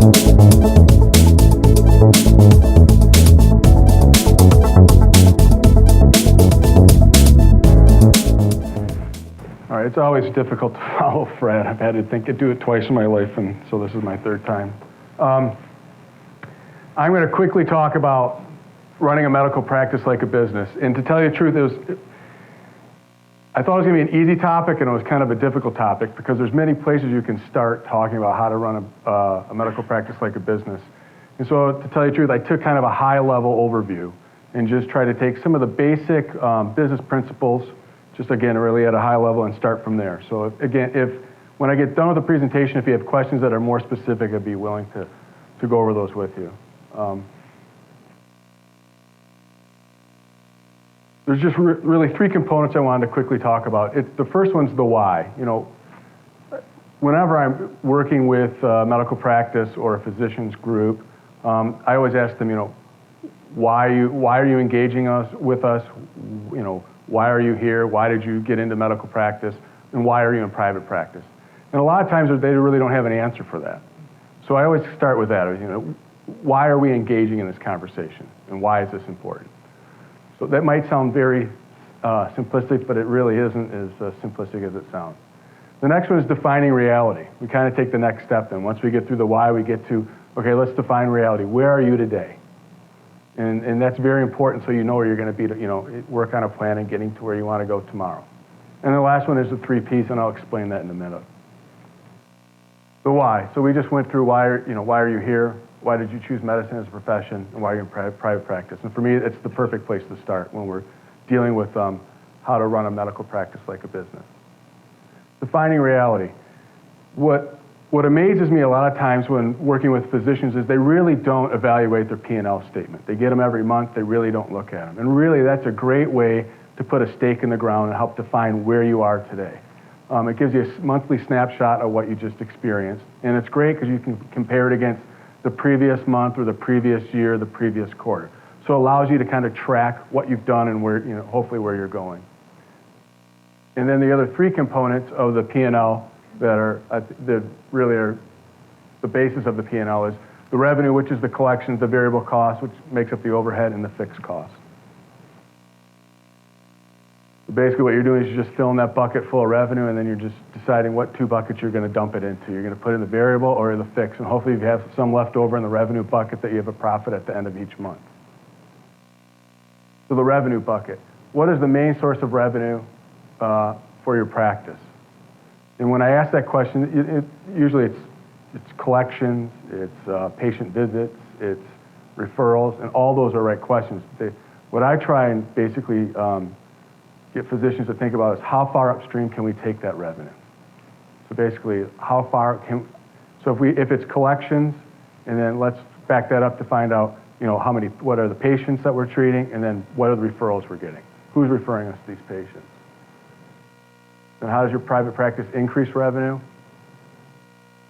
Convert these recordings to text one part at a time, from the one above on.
All right, it's always difficult to follow Fred. I've had to do it twice in my life, and so this is my third time. I'm going to quickly talk about running a medical practice like a business. And to tell you the truth, I thought it was going to be an easy topic, and it was kind of a difficult topic because there's many places you can start talking about how to run a medical practice like a business. And so to tell you the truth, I took kind of a high-level overview and just try to take some of the basic business principles, just again, really at a high level and start from there. So when I get done with the presentation, if you have questions that are more specific, I'd be willing to go over those with you. There's just really three components I wanted to quickly talk about. The first one's the why. You know, whenever I'm working with a medical practice or a physician's group, I always ask them, you know, why are you engaging with us? You know, why are you here? Why did you get into medical practice? And why are you in private practice? And a lot of times they really don't have an answer for that. So I always start with that. You know, why are we engaging in this conversation? And why is this important? So that might sound very simplistic, but it really isn't as simplistic as it sounds. The next one is defining reality. We kind of take the next step then. Once we get through the why, we get to, okay, let's define reality. Where are you today? And that's very important so you know where you're going to be, you know, work on a plan and getting to where you want to go tomorrow. And the last one is the 3 Ps, and I'll explain that in a minute. The why. So we just went through why are you here? Why did you choose medicine as a profession? And why are you in private practice? And for me, it's the perfect place to start when we're dealing with how to run a medical practice like a business. Defining reality. What amazes me a lot of times when working with physicians is they really don't evaluate their P&L statement. They get them every month, they really don't look at them. And really, that's a great way to put a stake in the ground and help define where you are today. It gives you a monthly snapshot of what you just experienced. And it's great because you can compare it against the previous month or the previous year, the previous quarter. So it allows you to kind of track what you've done and where, you know, hopefully where you're going. And then the other 3 components of the P&L that really are the basis of the P&L is the revenue, which is the collections, the variable cost, which makes up the overhead, and the fixed cost. So basically what you're doing is you're just filling that bucket full of revenue, and then you're just deciding what 2 buckets you're going to dump it into. You're going to put in the variable or the fixed, and hopefully you have some left over in the revenue bucket that you have a profit at the end of each month. So the revenue bucket. What is the main source of revenue for your practice? And when I ask that question, usually it's collections, it's patient visits, it's referrals, and all those are right questions. What I try and basically get physicians to think about is how far upstream can we take that revenue? So basically, how far if it's collections, and then let's back that up to find out, you know, what are the patients that we're treating, and then what are the referrals we're getting? Who's referring us to these patients? And how does your private practice increase revenue?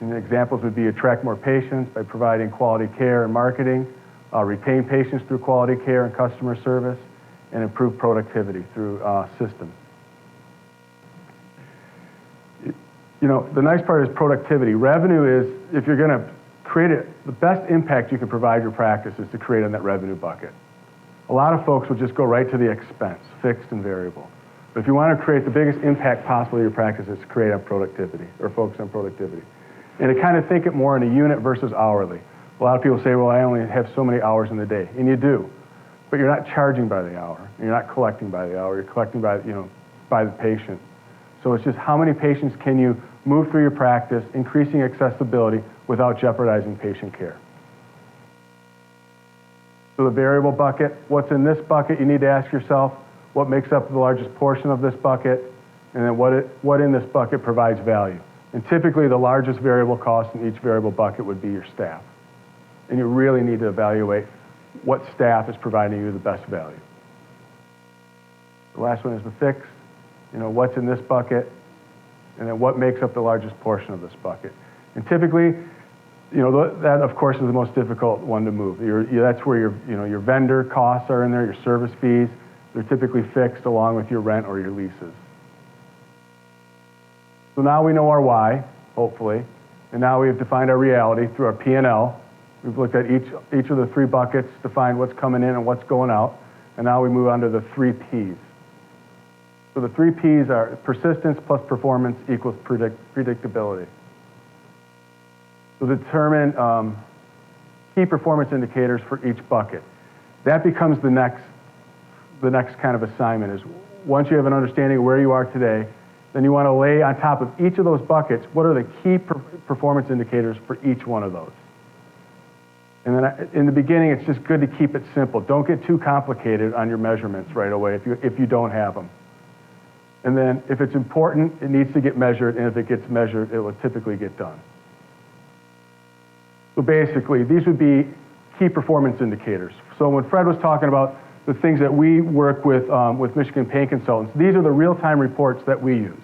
And the examples would be attract more patients by providing quality care and marketing, retain patients through quality care and customer service, and improve productivity through systems. You know, the nice part is productivity. Revenue is, if you're going to create it, the best impact you can provide your practice is to create on that revenue bucket. A lot of folks will just go right to the expense, fixed and variable. But if you want to create the biggest impact possible in your practice, it's to create on productivity, or focus on productivity. And to kind of think it more in a unit versus hourly. A lot of people say, well, I only have so many hours in the day. And you do. But you're not charging by the hour. You're not collecting by the hour. You're collecting by the patient. So it's just how many patients can you move through your practice, increasing accessibility without jeopardizing patient care. So the variable bucket, what's in this bucket? You need to ask yourself, what makes up the largest portion of this bucket, and then what in this bucket provides value. And typically the largest variable cost in each variable bucket would be your staff. And you really need to evaluate what staff is providing you the best value. The last one is the fixed, what's in this bucket, and then what makes up the largest portion of this bucket. And typically, that of course is the most difficult one to move. That's where your vendor costs are in there, your service fees. They're typically fixed along with your rent or your leases. So now we know our why, hopefully. And now we have defined our reality through our P&L. We've looked at each of the 3 buckets, defined what's coming in and what's going out. And now we move on to the 3 Ps. So the 3 Ps are persistence plus performance equals predictability. So determine key performance indicators for each bucket. That becomes the next kind of assignment, is once you have an understanding of where you are today, then you want to lay on top of each of those buckets, what are the key performance indicators for each one of those? And then in the beginning, it's just good to keep it simple. Don't get too complicated on your measurements right away if you don't have them. And then if it's important, it needs to get measured, and if it gets measured, it will typically get done. So basically, these would be key performance indicators. So when Fred was talking about the things that we work with Michigan Pain Consultants, these are the real-time reports that we use.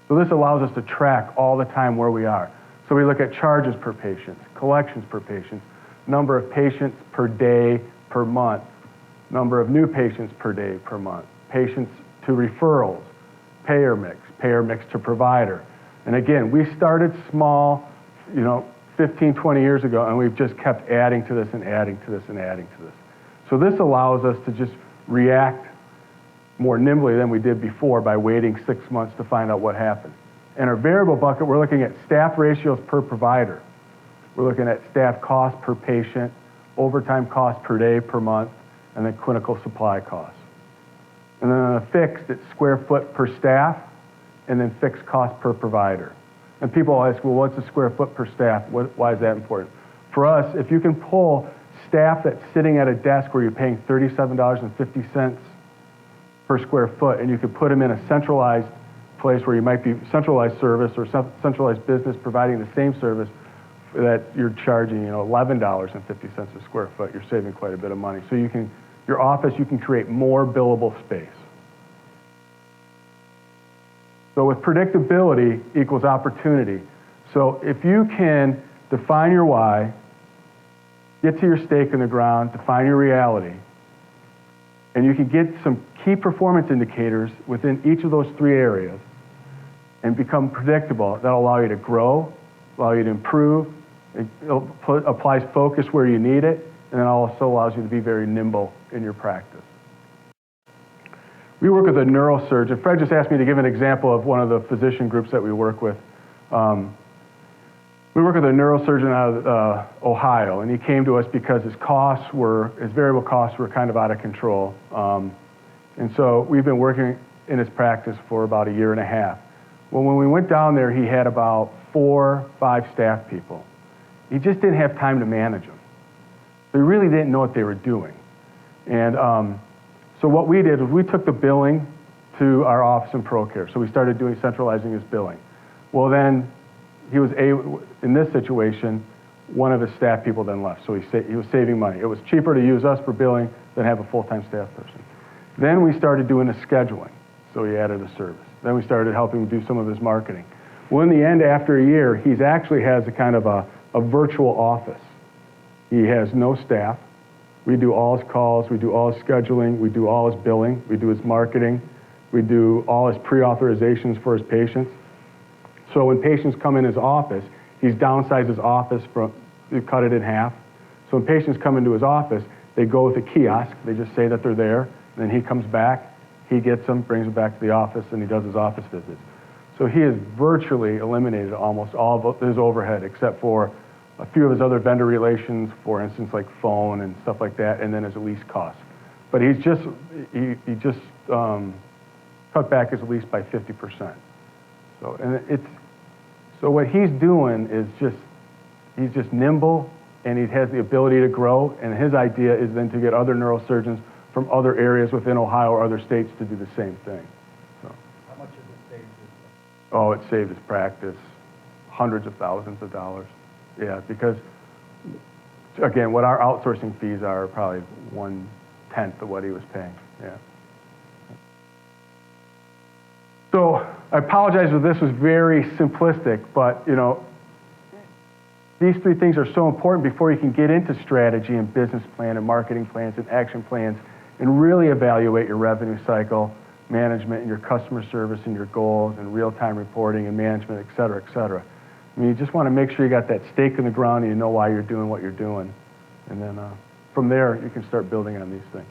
So this allows us to track all the time where we are. So we look at charges per patient, collections per patient, number of patients per day per month, number of new patients per day per month, patients to referrals, payer mix to provider. And again, we started small, 15, 20 years ago, and we've just kept adding to this and adding to this and adding to this. So this allows us to just react more nimbly than we did before by waiting 6 months to find out what happened. In our variable bucket, we're looking at staff ratios per provider. We're looking at staff cost per patient, overtime cost per day per month, and then clinical supply costs. And then on a fixed, it's square foot per staff, and then fixed cost per provider. And people ask, well, what's a square foot per staff? Why is that important? For us, if you can pull staff that's sitting at a desk where you're paying $37.50 per square foot, and you could put them in a centralized place where you might be centralized service or centralized business providing the same service that you're charging, $11.50 a square foot, you're saving quite a bit of money. So your office, you can create more billable space. So with predictability equals opportunity. So if you can define your why, get to your stake in the ground, define your reality, and you can get some key performance indicators within each of those 3 areas and become predictable, that'll allow you to grow, allow you to improve, it applies focus where you need it, and it also allows you to be very nimble in your practice. We work with a neurosurgeon. Fred just asked me to give an example of one of the physician groups that we work with. We work with a neurosurgeon out of Ohio, and he came to us because his variable costs were kind of out of control. And so we've been working in his practice for about 1.5 years. Well, when we went down there, he had about 4, 5 staff people. He just didn't have time to manage them. They really didn't know what they were doing. And so what we did was we took the billing to our office in ProCare. So we started centralizing his billing. Well, then he was in this situation, one of his staff people then left. So he was saving money. It was cheaper to use us for billing than have a full-time staff person. Then we started doing the scheduling. So he added a service. Then we started helping him do some of his marketing. Well, in the end, after 1 year, he actually has a kind of a virtual office. He has no staff. We do all his calls, we do all his scheduling, we do all his billing, we do his marketing, we do all his pre-authorizations for his patients. So when patients come in his office, he's downsized his office, we've cut it in half. So when patients come into his office, they go with a kiosk, they just say that they're there, and then he comes back, he gets them, brings them back to the office, and he does his office visits. So he has virtually eliminated almost all of his overhead except for a few of his other vendor relations, for instance, like phone and stuff like that, and then his lease costs. But he just cut back his lease by 50%. So what he's doing is he's just nimble, and he has the ability to grow. And his idea is then to get other neurosurgeons from other areas within Ohio or other states to do the same thing. So, how much has it saved his? Oh, it saved his practice hundreds of thousands of dollars. Yeah, because, again, what our outsourcing fees are probably 1/10 of what he was paying, yeah. So I apologize if this was very simplistic, but, these 3 things are so important before you can get into strategy and business plan and marketing plans and action plans and really evaluate your revenue cycle management and your customer service and your goals and real-time reporting and management, et cetera, et cetera. I mean, you just want to make sure you got that stake in the ground and you know why you're doing what you're doing. And then from there, you can start building on these things.